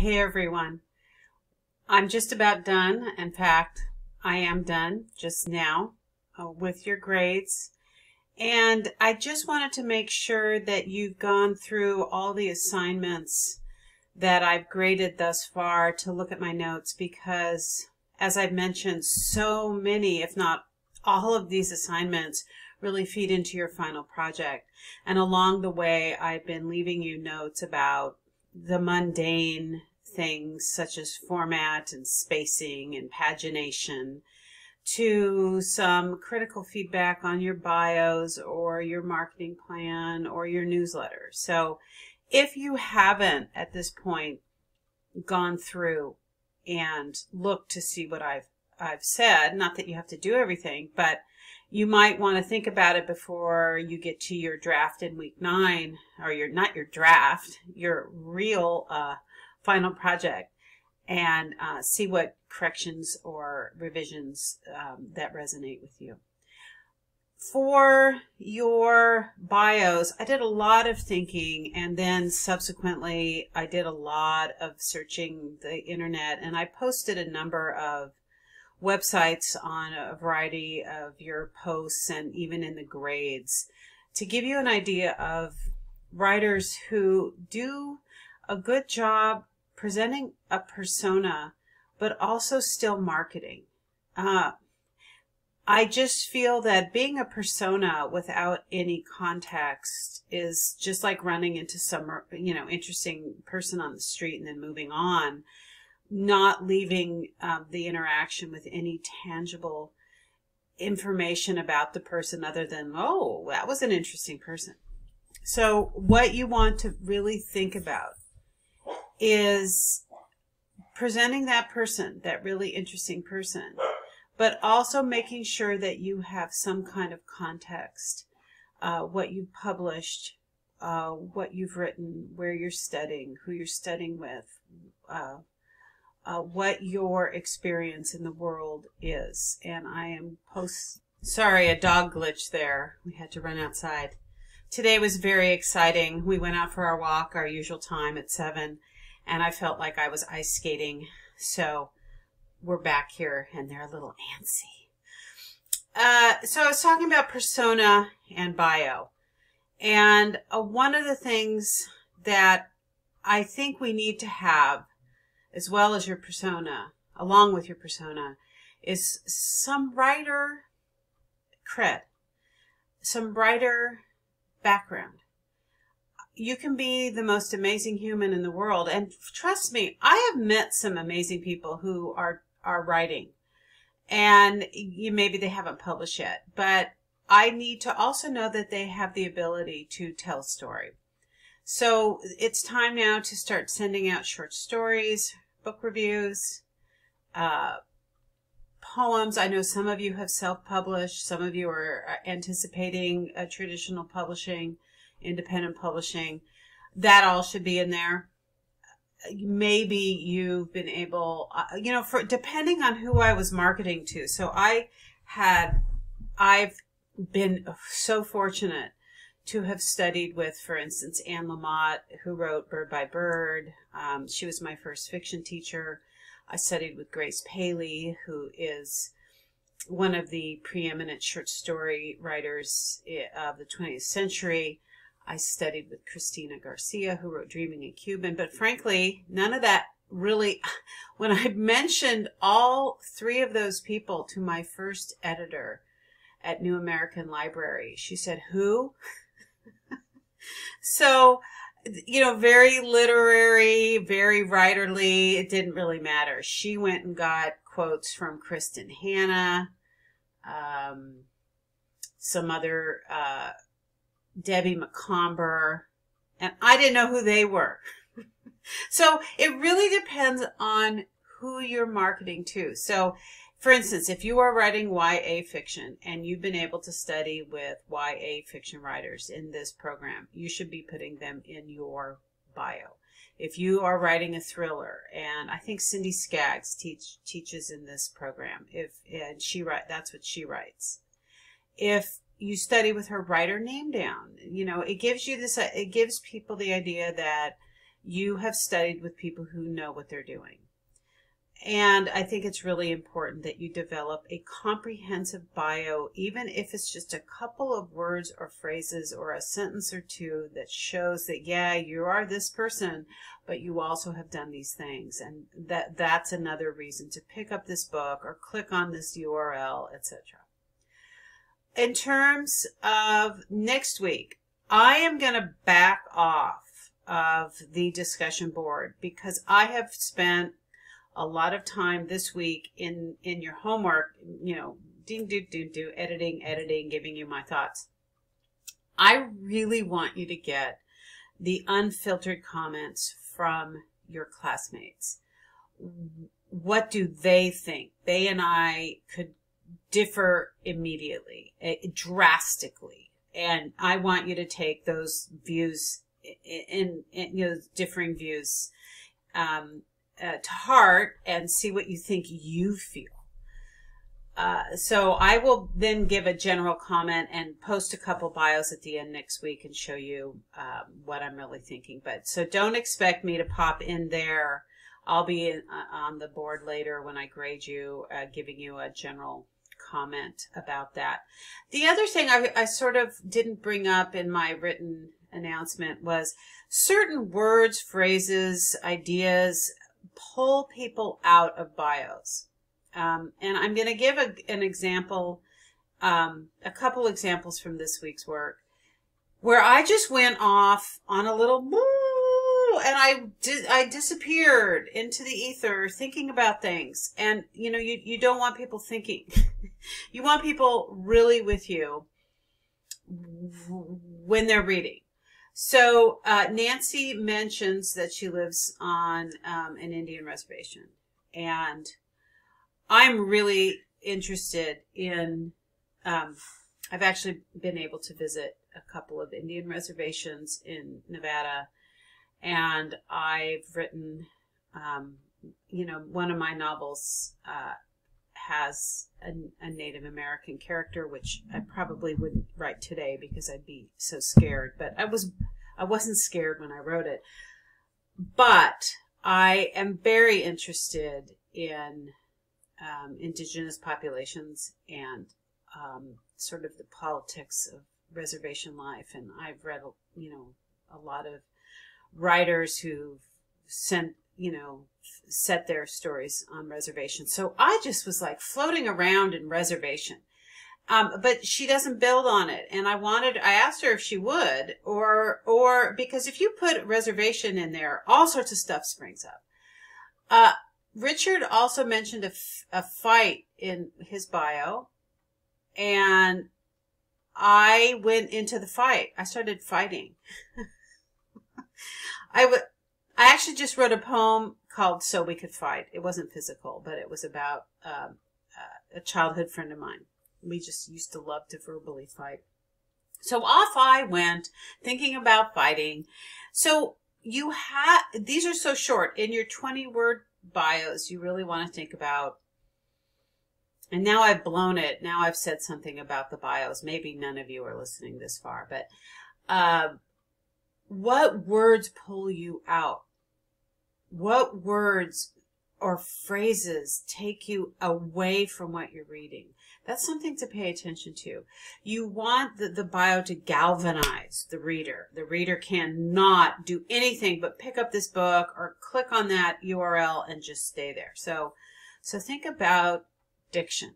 Hey everyone, I'm just about done. In fact, I am done just now with your grades. And I just wanted to make sure that you've gone through all the assignments that I've graded thus far to look at my notes because, as I've mentioned, so many, if not all of these assignments really feed into your final project. And along the way, I've been leaving you notes about the mundane things such as format and spacing and pagination, to some critical feedback on your bios or your marketing plan or your newsletter. So if you haven't at this point gone through and looked to see what I've said, not that you have to do everything, but you might want to think about it before you get to your draft in week 9, or not your draft, your real final project, and see what corrections or revisions that resonate with you. For your bios, I did a lot of thinking, and then subsequently I did a lot of searching the internet, and I posted a number of websites on a variety of your posts and even in the grades to give you an idea of writers who do a good job presenting a persona, but also still marketing. I just feel that being a persona without any context is just like running into some, interesting person on the street and then moving on, not leaving the interaction with any tangible information about the person other than, oh, that was an interesting person. So what you want to really think about is presenting that person, that really interesting person, but also making sure that you have some kind of context, what you've published, what you've written, where you're studying, who you're studying with, what your experience in the world is. And I am sorry, a dog glitch there. We had to run outside. Today was very exciting. We went out for our walk, our usual time at 7. And I felt like I was ice skating. So we're back here and they're a little antsy. So I was talking about persona and bio. And one of the things that I think we need to have, as well as your persona, along with your persona, is some writer cred, some writer background. You can be the most amazing human in the world. And trust me, I have met some amazing people who are writing. And maybe they haven't published yet. But I need to also know that they have the ability to tell a story. So it's time now to start sending out short stories, book reviews, poems. I know some of you have self-published. Some of you are anticipating traditional publishing, independent publishing. That all should be in there. Maybe you've been able, depending on who I was marketing to. So I've been so fortunate to have studied with, for instance, Anne Lamott, who wrote Bird by Bird. She was my first fiction teacher. I studied with Grace Paley, who is one of the preeminent short story writers of the 20th century. I studied with Christina Garcia, who wrote Dreaming in Cuban. But frankly, none of that really, when I mentioned all 3 of those people to my first editor at New American Library, she said, who? So, very literary, very writerly. It didn't really matter. She went and got quotes from Kristen Hanna, some other, Debbie McComber, and I didn't know who they were. So it really depends on who you're marketing to. So, for instance, if you are writing YA fiction and you've been able to study with YA fiction writers in this program, you should be putting them in your bio. If you are writing a thriller, and I think Cindy Skaggs teaches in this program, that's what she writes. If you study with her, write her name down. It gives you this. It gives people the idea that you have studied with people who know what they're doing. And I think it's really important that you develop a comprehensive bio, even if it's just a couple of words or phrases or a sentence or two that shows that, yeah, you are this person, but you also have done these things. And that's another reason to pick up this book or click on this URL, etc. In terms of next week, I am going to back off of the discussion board because I have spent a lot of time this week in your homework, you know, editing, giving you my thoughts. I really want you to get the unfiltered comments from your classmates. What do they think? They and I could differ immediately, drastically. And I want you to take those views in you know, differing views, to heart and see what you think you feel. So I will then give a general comment and post a couple bios at the end next week and show you what I'm really thinking. But so don't expect me to pop in there. I'll be on the board later when I grade you, giving you a general comment about that. The other thing I sort of didn't bring up in my written announcement was certain words, phrases, ideas pull people out of bios. And I'm going to give an example, a couple examples from this week's work, where I just went off on a little woo, and I disappeared into the ether thinking about things. And, you know, you don't want people thinking. You want people really with you when they're reading. So Nancy mentions that she lives on an Indian reservation, and I'm really interested in, I've actually been able to visit a couple of Indian reservations in Nevada, and I've written, you know, one of my novels has a Native American character, which I probably wouldn't write today because I'd be so scared. But I wasn't scared when I wrote it. But I am very interested in indigenous populations and sort of the politics of reservation life. And I've read, you know, a lot of writers who've set their stories on reservations. So I just was like floating around in reservation. But she doesn't build on it. And I asked her if she would, or because if you put reservation in there, all sorts of stuff springs up. Richard also mentioned a fight in his bio, and I went into the fight. I started fighting. I actually just wrote a poem called So We Could Fight. It wasn't physical, but it was about a childhood friend of mine. We just used to love to verbally fight. So off I went, thinking about fighting. So these are so short. In your 20-word bios, you really want to think about, and now I've blown it. Now I've said something about the bios. Maybe none of you are listening this far, but what words pull you out? What words or phrases take you away from what you're reading? That's something to pay attention to. You want the bio to galvanize the reader. The reader cannot do anything but pick up this book or click on that URL and just stay there. So think about diction.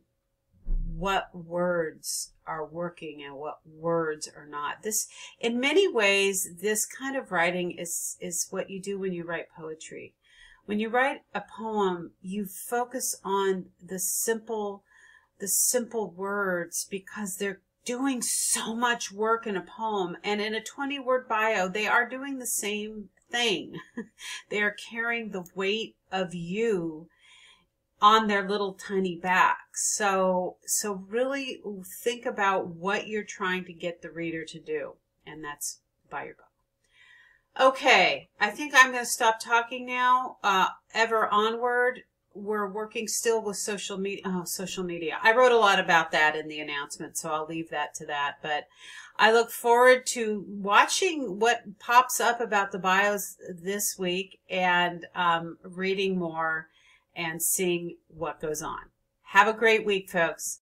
What words are working and what words are not. This, in many ways, this kind of writing is what you do when you write poetry. When you write a poem, you focus on the simple words because they're doing so much work in a poem. And in a 20-word bio, they are doing the same thing. They are carrying the weight of you on their little tiny backs. So really think about what you're trying to get the reader to do. And that's buy your book. Okay, I think I'm going to stop talking now. Ever onward. we're working still with social media. Oh, social media. I wrote a lot about that in the announcement, so I'll leave that to that. But I look forward to watching what pops up about the bios this week and reading more and seeing what goes on. Have a great week, folks.